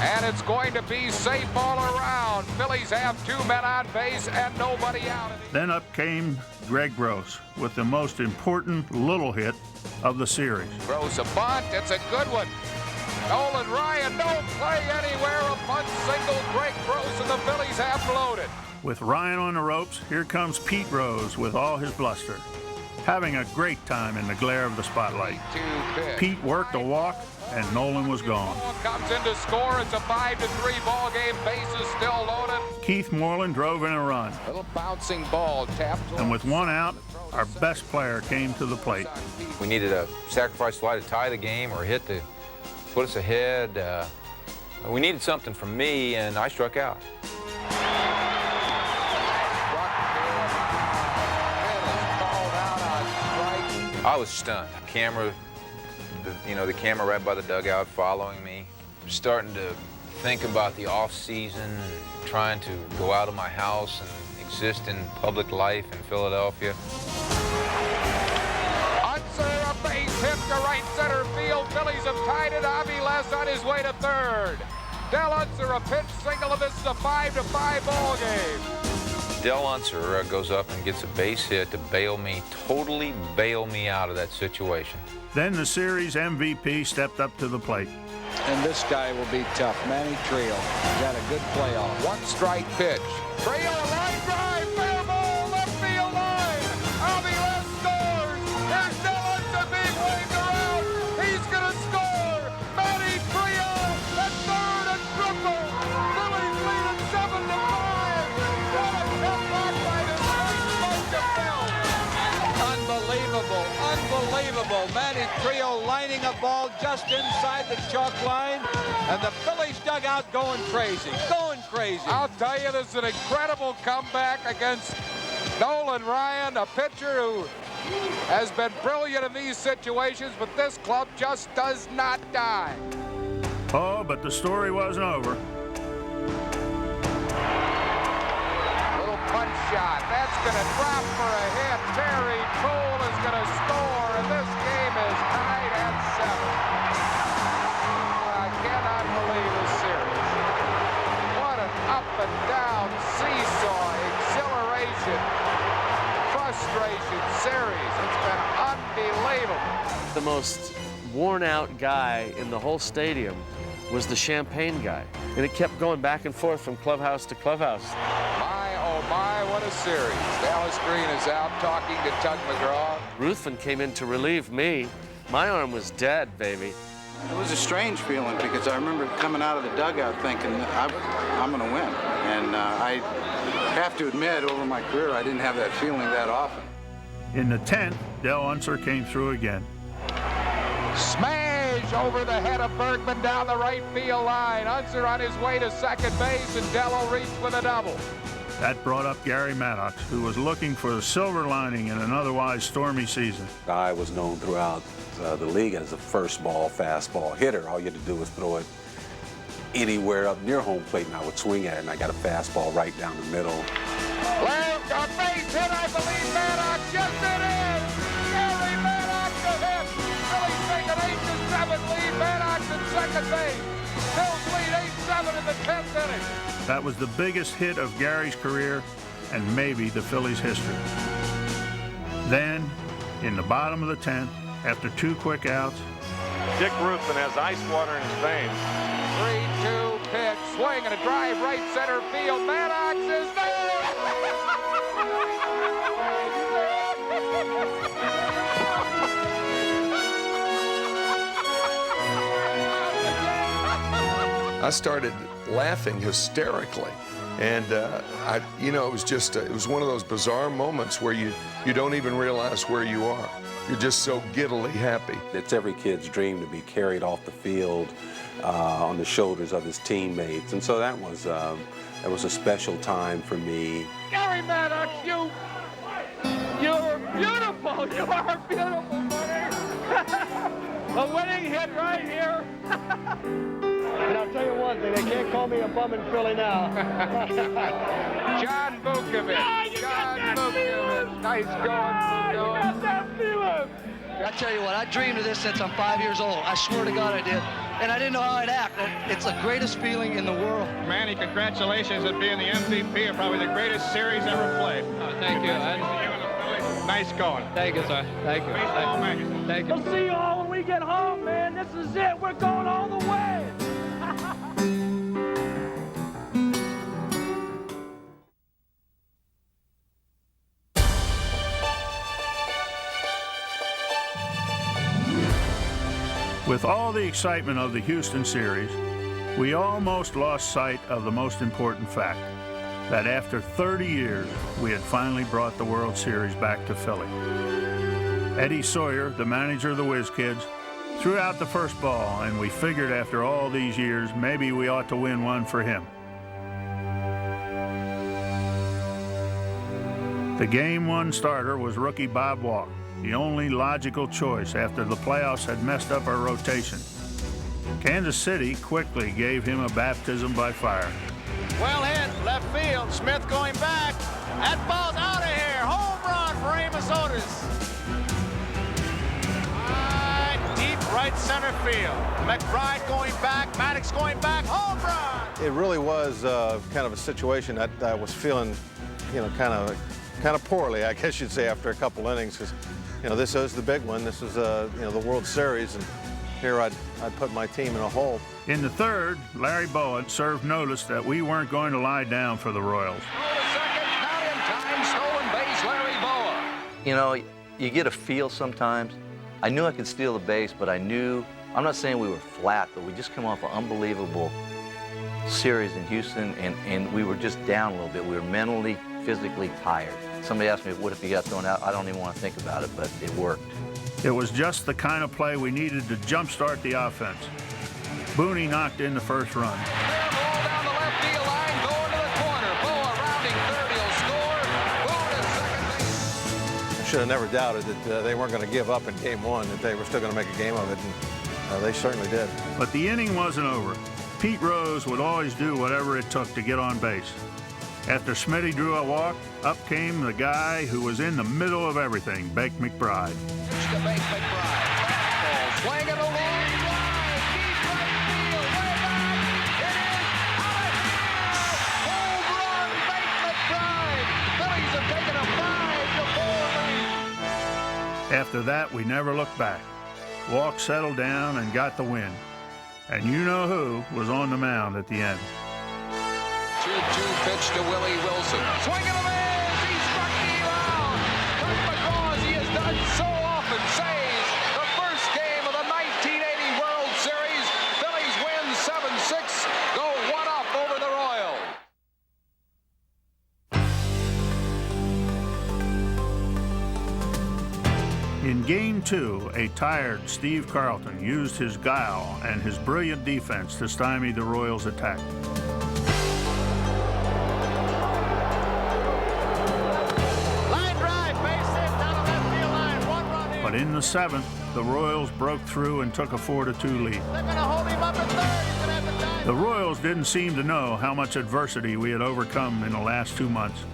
And it's going to be safe all around. Phillies have 2 men on base and nobody out. Then up came Greg Gross with the most important little hit of the series. Gross a bunt. It's a good one. Nolan Ryan, no play anywhere. A bunt single. Greg Gross and the Phillies have loaded. With Ryan on the ropes, here comes Pete Rose with all his bluster, having a great time in the glare of the spotlight. Pete worked a walk, and Nolan was gone. Comes in to score. It's a 5-3 ball game. Bases still loaded. Keith Moreland drove in a run. Little bouncing ball tapped. And with 1 out, our best player came to the plate. We needed a sacrifice fly to tie the game or hit to put us ahead. We needed something from me, and I struck out. I was stunned. The camera right by the dugout following me. Starting to think about the off season, trying to go out of my house and exist in public life in Philadelphia. Unser, a base hit to right center field. Phillies have tied it. Aviles on his way to third. Del Unser, a pitch single, and this is a 5-5 ball game. Del Unser goes up and gets a base hit to totally bail me out of that situation. Then the series MVP stepped up to the plate. And this guy will be tough. Manny Trio got a good playoff. 1 strike pitch. Trio, a line drive, fair ball, left field line. Aviles scores. Here's Del Unser being waved around. He's going to score. Manny Trio, at third and triple. Phillies lead at 7-5. What a comeback by this great Mike Unbelievable, unbelievable. Manny Trio lining a ball just inside the chalk line, and the Phillies dugout going crazy, going crazy. I'll tell you, this is an incredible comeback against Nolan Ryan, a pitcher who has been brilliant in these situations, but this club just does not die. Oh, but the story wasn't over. Little punch shot. That's going to drop for a hit. Terry Cole is going to score, and this game is tied at 7. I cannot believe this series. What an up and down seesaw, exhilaration, frustration series. It's been unbelievable. The most worn out guy in the whole stadium was the champagne guy. And it kept going back and forth from clubhouse to clubhouse. My, oh my, what a series. Dallas Green is out talking to Tug McGraw. Ruthven came in to relieve me. My arm was dead, baby. It was a strange feeling because I remember coming out of the dugout thinking, I'm going to win. And I have to admit, over my career, I didn't have that feeling that often. In the 10th, Del Unser came through again. Smash over the head of Bergman down the right field line. Unser on his way to second base, and Dello reached for the double. That brought up Gary Maddox, who was looking for the silver lining in an otherwise stormy season. I was known throughout the league as a first ball, fastball hitter. All you had to do was throw it anywhere up near home plate, and I would swing at it, and I got a fastball right down the middle. Left, a base hit, I believe Maddox. Yes, it is. Gary Maddox a hit. Phillies take an 8-7 lead. Maddox at second base. Phillies lead 8-7 in the 10th inning. That was the biggest hit of Gary's career and maybe the Phillies' history. Then, in the bottom of the 10th, after 2 quick outs, Dick Ruthven has ice water in his veins. 3-2 pitch, swing and a drive right center field. Maddox is there. I started laughing hysterically. And it was one of those bizarre moments where you don't even realize where you are. You're just so giddily happy. It's every kid's dream to be carried off the field on the shoulders of his teammates. And so that was a special time for me. Gary Maddox, you're beautiful. You are beautiful, buddy. A winning hit right here. And I'll tell you one thing, they can't call me a bum in Philly now. John Vukovich. John Vukovich. Nice going, Vukovich. I tell you what, I dreamed of this since I'm 5 years old. I swear to God I did. And I didn't know how I'd act. It's the greatest feeling in the world. Manny, congratulations on being the MVP of probably the greatest series ever played. Oh, thank you. Nice going. Thank you, sir. Thank you. Baseball magazine. Thank you. We'll see you all when we get home, man. This is it. We're going all the way. with all the excitement of the Houston series, we almost lost sight of the most important fact, that after 30 years, we had finally brought the World Series back to Philly. Eddie Sawyer, the manager of the Whiz Kids, threw out the first ball, and we figured after all these years, maybe we ought to win one for him. The Game 1 starter was rookie Bob Walk, the only logical choice after the playoffs had messed up our rotation. Kansas City quickly gave him a baptism by fire. Well hit, left field. Smith going back. That ball's out of here. Home run for Amos Otis. Deep right center field. McBride going back. Maddox going back. Home run. It really was kind of a situation that I was feeling, kind of poorly, I guess you'd say, after a couple innings, because, this is the big one. This is, the World Series, and here I'd put my team in a hole. In the third, Larry Bowen served notice that we weren't going to lie down for the Royals. You get a feel sometimes. I knew I could steal the base, but I'm not saying we were flat, but we just come off an unbelievable series in Houston, and we were just down a little bit. We were mentally, physically tired. Somebody asked me, what if you got thrown out? I don't even want to think about it, but it worked. It was just the kind of play we needed to jumpstart the offense. Booney knocked in the first run. I should have never doubted that they weren't going to give up in Game 1, that they were still going to make a game of it, and they certainly did. But the inning wasn't over. Pete Rose would always do whatever it took to get on base. After Smitty drew a walk, up came the guy who was in the middle of everything, Bake McBride. Swing it a long drive, deep right field, way back. It is out of here. Home run, Bake McBride. Phillies have taken a 5-4 lead. After that, we never looked back. Walk settled down and got the win. And you know who was on the mound at the end. 2 2-2 pitch to Willie Wilson. Swing and a miss. He struck me out. But because he has done so often, saves the first game of the 1980 World Series. Phillies win 7-6, go 1-up over the Royals. In Game 2, a tired Steve Carlton used his guile and his brilliant defense to stymie the Royals' attack. Line drive, base hit down the left field line. 1 run in. But in the 7th, the Royals broke through and took a 4-2 lead. They're going to hold him up at third. He's going to have the time. The Royals didn't seem to know how much adversity we had overcome in the last 2 months.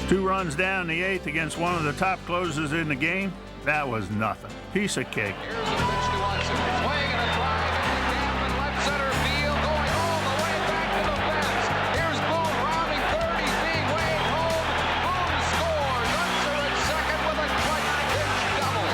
2 runs down the 8th against one of the top closers in the game, that was nothing. Piece of cake. Here's a pitch to Hudson. Swing and a drive into the gap in left center field, going all the way back to the fence. Here's Boone rounding third. He's being waved home. Boone scores. Hudson at second with a clutch pitch double.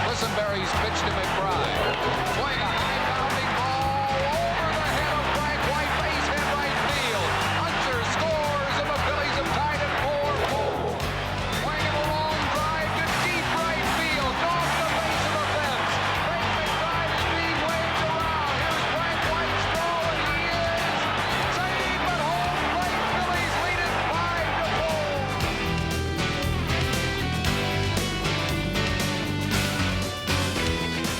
Lisenberry's pitch to McBride. Swing a high bounding ball over the head of Frank White. Base hit right field. Hudson scores, and the Phillies have tied it 4-4. Swing and a long drive to deep right field. Off the base of the fence. Frank McBride is being waved around. Here's Frank White strolling. He is saved at home plate. Phillies lead it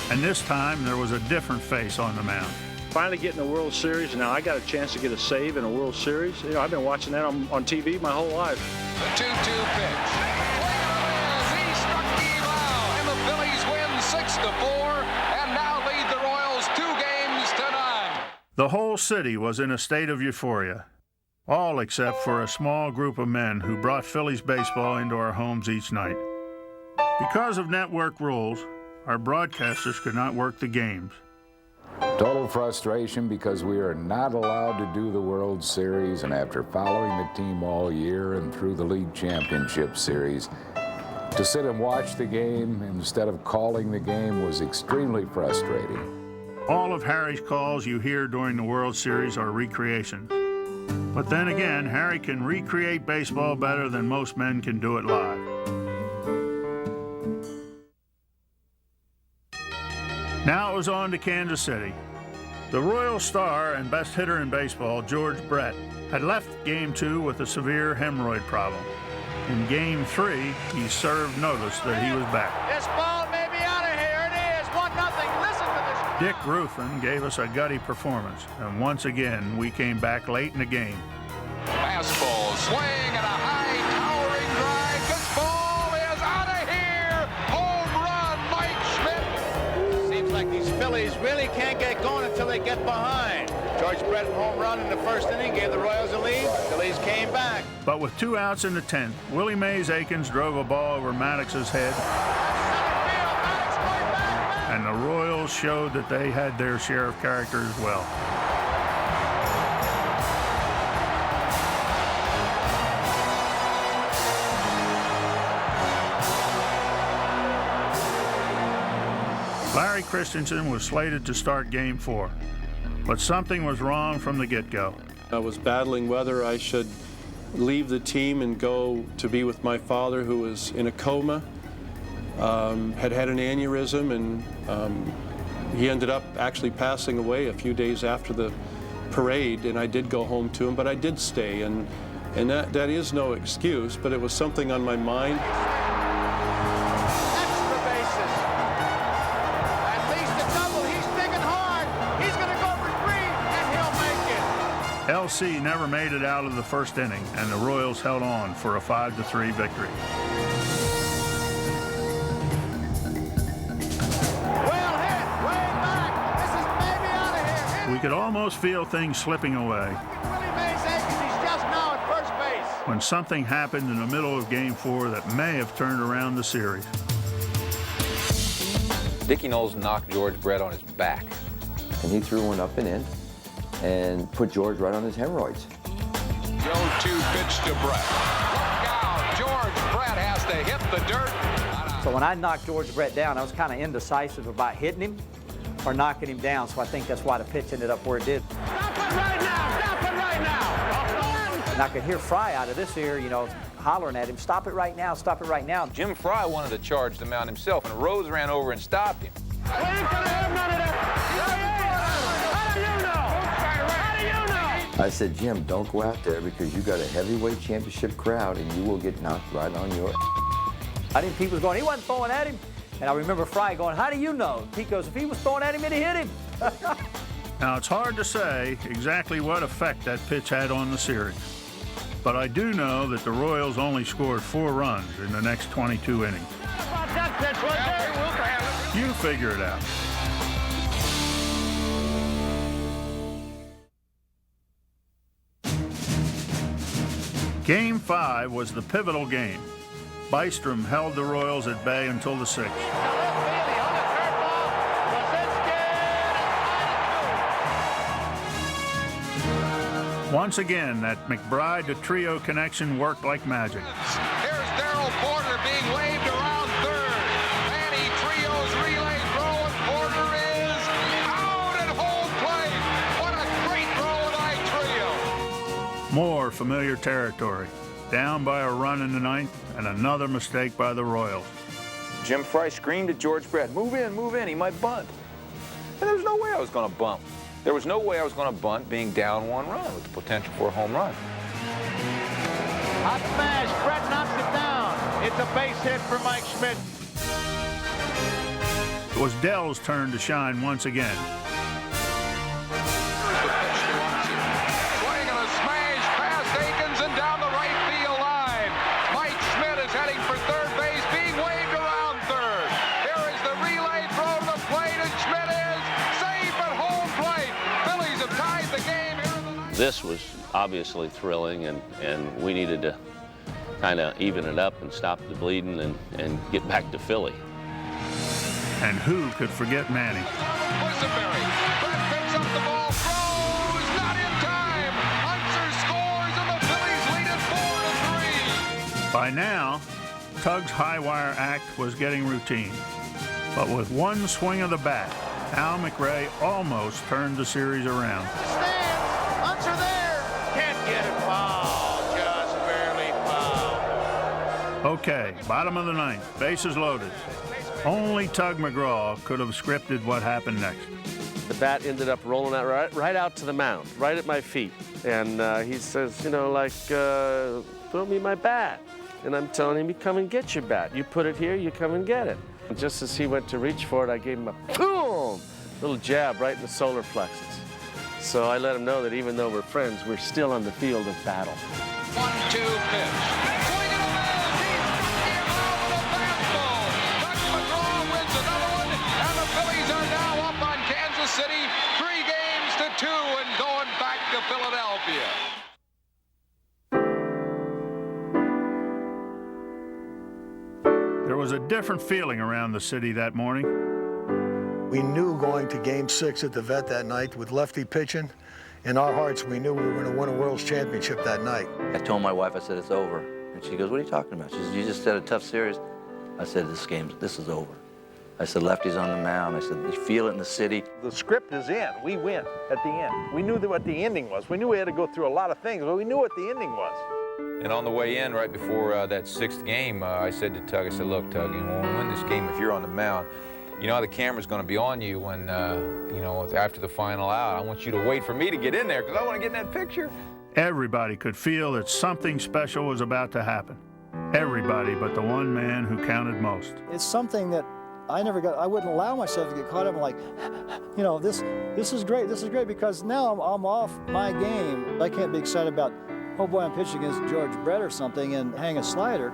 5-4. And this time, there was a different face on the mound. Finally getting the World Series, and now I got a chance to get a save in a World Series. You know, I've been watching that on TV my whole life. The 2-2 pitch. Swing and a miss. He struck Steve out. And the Phillies win 6-4 and now lead the Royals 2 games to 9. The whole city was in a state of euphoria, all except for a small group of men who brought Phillies baseball into our homes each night. Because of network rules, our broadcasters could not work the games. Total frustration because we are not allowed to do the World Series, and after following the team all year and through the League Championship Series, to sit and watch the game instead of calling the game was extremely frustrating. All of Harry's calls you hear during the World Series are recreations. But then again, Harry can recreate baseball better than most men can do it live. Now it was on to Kansas City. The Royal star and best hitter in baseball, George Brett, had left Game 2 with a severe hemorrhoid problem. In Game 3, he served notice that he was back. This ball may be out of here. It is 1-0. Listen to this. Dick Ruffin gave us a gutty performance, and once again, we came back late in the game. Fastball, swing, and a high towering drive. This ball is out of here. Home run, Mike Schmidt. Seems like these Phillies really can't get going until they get behind. George Brett home run in the first inning gave the Royals a lead. Phillies came back. But with 2 outs in the 10th, Willie Mays Aikens drove a ball over Maddox's head. And the Royals showed that they had their share of character as well. Larry Christensen was slated to start Game 4, but something was wrong from the get-go. I was battling whether I should leave the team and go to be with my father, who was in a coma, had an aneurysm, and he ended up actually passing away a few days after the parade, and I did go home to him, but I did stay, and that is no excuse, but it was something on my mind. Extra bases. At least a double. He's digging hard. He's going to go for 3, and he'll make it. LC never made it out of the first inning, and the Royals held on for a 5-3 victory. We could almost feel things slipping away when something happened in the middle of Game 4 that may have turned around the series. Dickie Knowles knocked George Brett on his back. And he threw one up and in and put George right on his hemorrhoids. 0-2 pitch to Brett. Look out, George Brett has to hit the dirt. So when I knocked George Brett down, I was kind of indecisive about hitting him or knocking him down, so I think that's why the pitch ended up where it did. Stop it right now! Stop it right now! And I could hear Fry out of this ear, you know, hollering at him, stop it right now, stop it right now. Jim Fry wanted to charge the mound himself, and Rose ran over and stopped him. We ain't gonna have none of that. How do you know? How do you know? I said, Jim, don't go out there because you got a heavyweight championship crowd and you will get knocked right on your. I think Pete was going, he wasn't throwing at him. And I remember Fry going, how do you know? Pete goes, if he was throwing at him, it'd hit him. Now, it's hard to say exactly what effect that pitch had on the series. But I do know that the Royals only scored 4 runs in the next 22 innings. How about that pitch right there? You figure it out. Game 5 was the pivotal game. Bystrom held the Royals at bay until the 6th. Once again, that McBride to Trio connection worked like magic. Here's Darrell Porter being waved around third. Manny Trio's relay throw, and Porter is out at home plate. What a great throw by Trio. More familiar territory. Down by a run in the 9th, and another mistake by the Royals. Jim Fry screamed at George Brett, move in, he might bunt. And there was no way I was going to bunt. There was no way I was going to bunt being down 1 run with the potential for a home run. Hot smash, Brett knocks it down. It's a base hit for Mike Schmidt. It was Dell's turn to shine once again. Swing and a smash past Akins and down the right field line. Mike Schmidt is heading for third base, being waved around third. Here is the relay throw to the plate, and Schmidt is safe at home plate. Phillies have tied the game here in the ninth. This was obviously thrilling, and we needed to kind of even it up and stop the bleeding and get back to Philly. And who could forget Manny? Quisenberry. Brett picks up the ball, throws, not in time. Hunter scores, and the Phillies lead it 4-3. By now, Tug's high wire act was getting routine. But with one swing of the bat, Al McRae almost turned the series around. Stands, Hunter there. Can't get it foul, just barely foul. Okay, bottom of the 9th, bases loaded. Only Tug McGraw could have scripted what happened next. The bat ended up rolling out right out to the mound, right at my feet. And he says, you know, like, throw me my bat. And I'm telling him, you come and get your bat. You put it here, you come and get it. And just as he went to reach for it, I gave him a boom, little jab right in the solar plexus. So I let him know that even though we're friends, we're still on the field of battle. 1-2 pitch. Swing and a miss. He's out with a fastball. Tug McGraw wins another one, and the Phillies are now up on Kansas City, 3-2, and going back to Philadelphia. There was a different feeling around the city that morning. We knew going to Game 6 at the Vet that night with lefty pitching. In our hearts, we knew we were going to win a World's Championship that night. I told my wife, I said, it's over. And she goes, what are you talking about? She said, you just said a tough series. I said, this is over. I said, lefty's on the mound. I said, you feel it in the city. The script is in. We win at the end. We knew what the ending was. We knew we had to go through a lot of things, but we knew what the ending was. And on the way in, right before that 6th game, I said to Tug, I said, look, Tug, when we win this game, if you're on the mound, you know how the camera's going to be on you when, you know, after the final out. I want you to wait for me to get in there because I want to get in that picture. Everybody could feel that something special was about to happen. Everybody but the one man who counted most. It's something that I wouldn't allow myself to get caught up in, like, you know, this is great, because now I'm off my game. I can't be excited about, oh boy, I'm pitching against George Brett or something and hang a slider.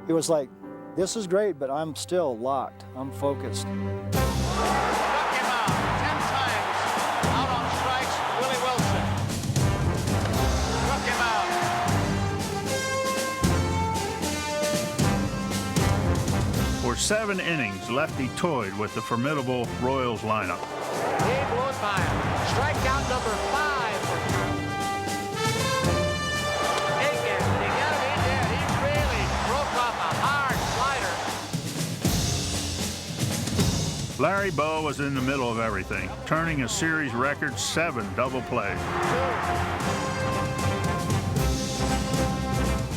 It was like, this is great, but I'm still locked. I'm focused. Struck him out 10 times. Out on strikes, Willie Wilson. Struck him out. For 7 innings, Lefty toyed with the formidable Royals lineup. He blew it by him. Strikeout number 5. Larry Bowe was in the middle of everything, turning a series record 7 double plays.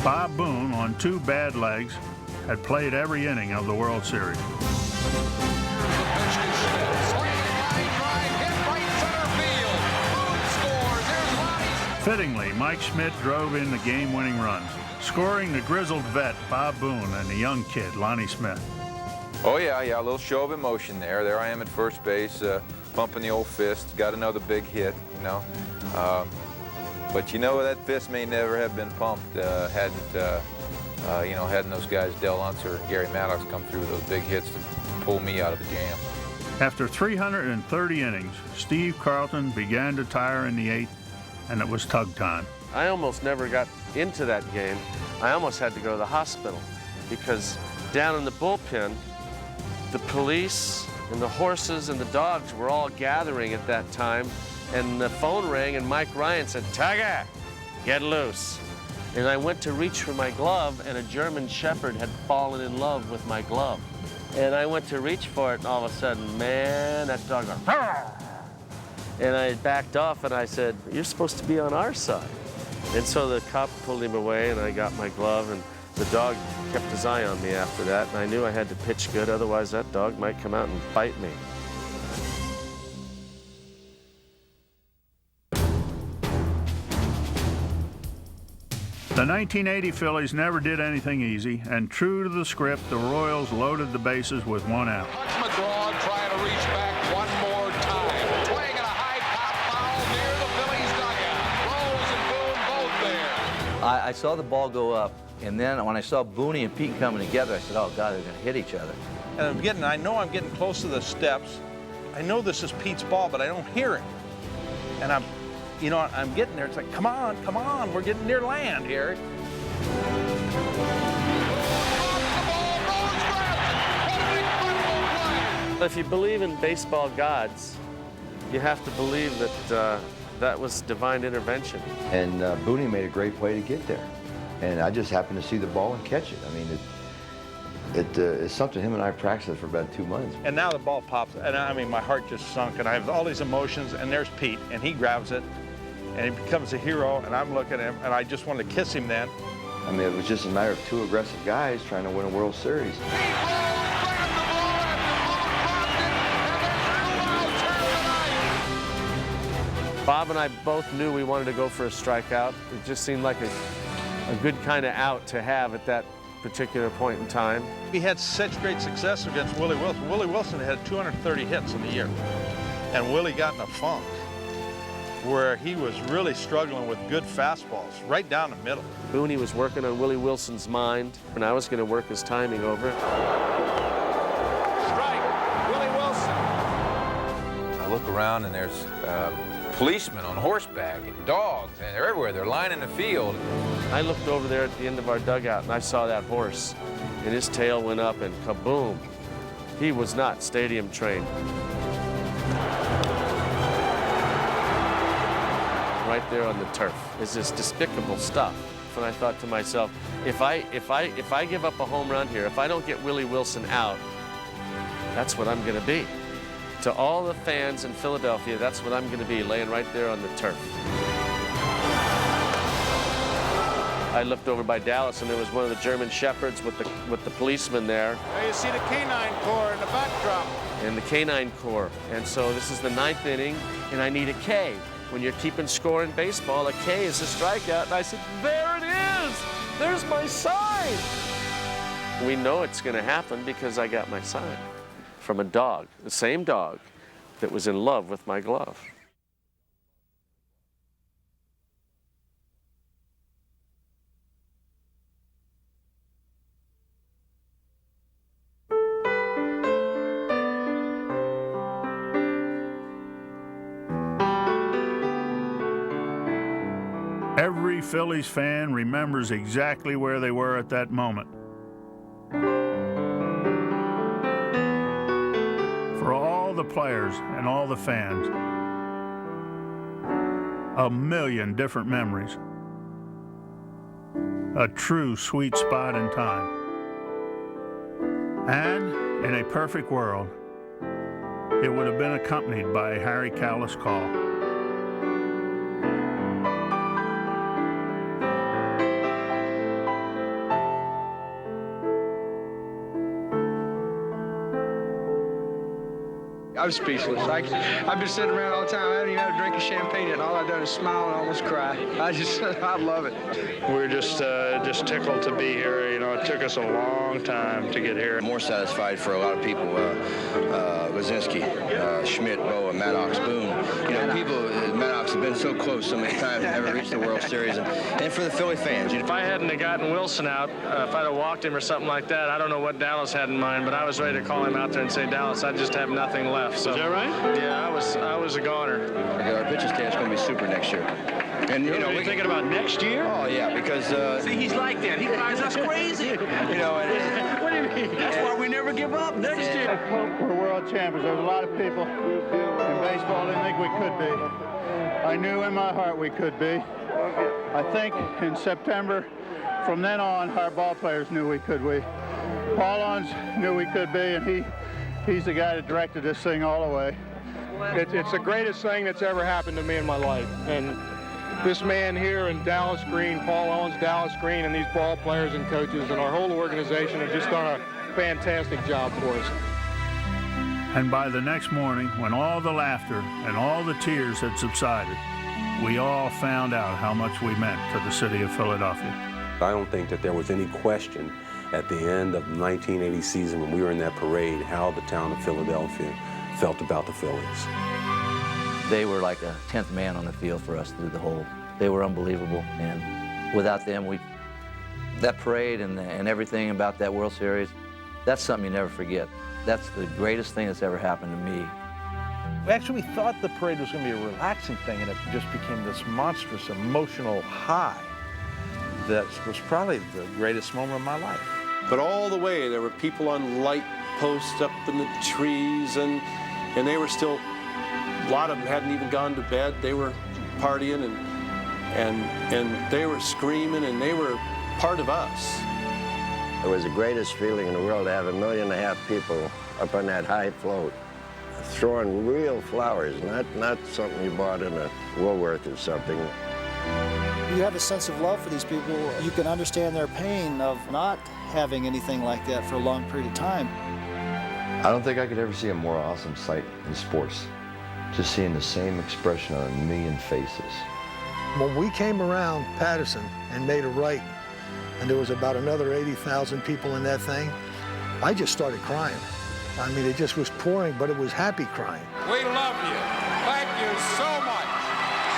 Bob Boone, on 2 bad legs, had played every inning of the World Series. Fittingly, Mike Schmidt drove in the game-winning runs, scoring the grizzled vet Bob Boone and the young kid Lonnie Smith. Oh yeah, a little show of emotion there. There I am at first base, pumping the old fist. Got another big hit, you know. But you know, that fist may never have been pumped hadn't those guys, Del Unser and Gary Maddox, come through with those big hits to pull me out of a jam. After 330 innings, Steve Carlton began to tire in the 8th, and it was tug time. I almost never got into that game. I almost had to go to the hospital because down in the bullpen, the police and the horses and the dogs were all gathering at that time, and the phone rang and Mike Ryan said, "Tiger, get loose." And I went to reach for my glove, and a German Shepherd had fallen in love with my glove. And I went to reach for it, and all of a sudden, man, that dog went, "Arr!" And I backed off, and I said, "You're supposed to be on our side." And so the cop pulled him away, and I got my glove, and the dog kept his eye on me after that, and I knew I had to pitch good, otherwise that dog might come out and bite me. The 1980 Phillies never did anything easy, and true to the script, the Royals loaded the bases with 1 out. McGraw trying to reach back one more time. Swing and a high pop foul near the Phillies dugout. Rose and Boone both there. I saw the ball go up, and then when I saw Booney and Pete coming together, I said, oh, God, they're going to hit each other. And I know I'm getting close to the steps. I know this is Pete's ball, but I don't hear him. And I'm getting there. It's like, come on, we're getting near land here. If you believe in baseball gods, you have to believe that that was divine intervention. And Booney made a great play to get there. And I just happened to see the ball and catch it. I mean, it's something him and I practiced for about 2 months. And now the ball pops, and I mean, my heart just sunk, and I have all these emotions, and there's Pete, and he grabs it, and he becomes a hero, and I'm looking at him, and I just wanted to kiss him then. I mean, it was just a matter of 2 aggressive guys trying to win a World Series. Bob and I both knew we wanted to go for a strikeout. It just seemed like a good kind of out to have at that particular point in time. We had such great success against Willie Wilson. Willie Wilson had 230 hits in the year, and Willie got in a funk where he was really struggling with good fastballs, right down the middle. Booney was working on Willie Wilson's mind, and I was going to work his timing over. Strike, Willie Wilson. I look around and there's policemen on horseback and dogs, and they're everywhere. They're lining the field. I looked over there at the end of our dugout, and I saw that horse, and his tail went up, and kaboom. He was not stadium trained. Right there on the turf. It's just despicable stuff. And I thought to myself, if I give up a home run here, if I don't get Willie Wilson out, that's what I'm going to be. To all the fans in Philadelphia, that's what I'm going to be, laying right there on the turf. I looked over by Dallas, and there was one of the German Shepherds with the policeman there. Now you see the Canine Corps in the backdrop. And the Canine Corps. And so this is the 9th inning, and I need a K. When you're keeping score in baseball, a K is a strikeout. And I said, there it is! There's my sign! We know it's going to happen because I got my sign from a dog, the same dog that was in love with my glove. Every Phillies fan remembers exactly where they were at that moment. For all the players and all the fans, a million different memories. A true sweet spot in time. And in a perfect world, it would have been accompanied by a Harry Kalas call. I'm speechless. I've been sitting around all the time. I haven't even had a drink of champagne yet, and all I've done is smile and almost cry. I love it. We're just tickled to be here. You know, it took us a long time to get here. More satisfied for a lot of people, Lazinski, Schmidt, Boa, Maddox, Boone. You know, people, Maddox have been so close so many times, never reached the World Series. And for the Philly fans. If I hadn't have gotten Wilson out, if I'd have walked him or something like that, I don't know what Dallas had in mind, but I was ready to call him out there and say, Dallas, I just have nothing left. So, is that right? Yeah, I was a goner. Our pitching staff's going to be super next year. And you know, we're thinking about next year? Oh yeah, because see, he's like that. He drives us crazy. You know, what do you mean? That's why we never give up. Next year. Let's hope we're world champions. There's a lot of people in baseball didn't think we could be. I knew in my heart we could be. I think in September, from then on, our ball players knew we could be. Paul Owens knew we could be, and he's the guy that directed this thing all the way. It's the greatest thing that's ever happened to me in my life. And this man here in Dallas Green, Paul Owens, Dallas Green, and these ball players and coaches and our whole organization have just done a fantastic job for us. And by the next morning, when all the laughter and all the tears had subsided, we all found out how much we meant to the city of Philadelphia. I don't think that there was any question at the end of the 1980 season when we were in that parade how the town of Philadelphia felt about the Phillies. They were like a 10th man on the field for us through the whole. They were unbelievable, and without them, that parade and everything about that World Series, that's something you never forget. That's the greatest thing that's ever happened to me. Actually, we thought the parade was going to be a relaxing thing, and it just became this monstrous emotional high that was probably the greatest moment of my life. But all the way, there were people on light posts up in the trees, and they were still, a lot of them hadn't even gone to bed. They were partying, and they were screaming, and they were part of us. It was the greatest feeling in the world to have 1.5 million people up on that high float, throwing real flowers, not something you bought in a Woolworth or something. You have a sense of love for these people. You can understand their pain of not having anything like that for a long period of time. I don't think I could ever see a more awesome sight in sports. Just seeing the same expression on 1 million faces. When we came around Patterson and made a right, and there was about another 80,000 people in that thing, I just started crying. I mean, it just was pouring, but it was happy crying. We love you. Thank you so much.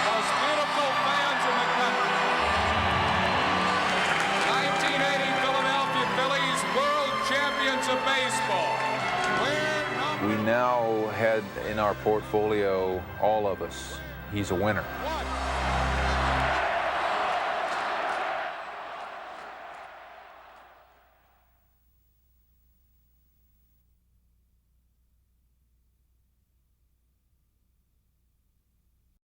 Most beautiful fans in the country. 1980 Philadelphia Phillies, world champions of baseball. We now had in our portfolio, all of us, he's a winner.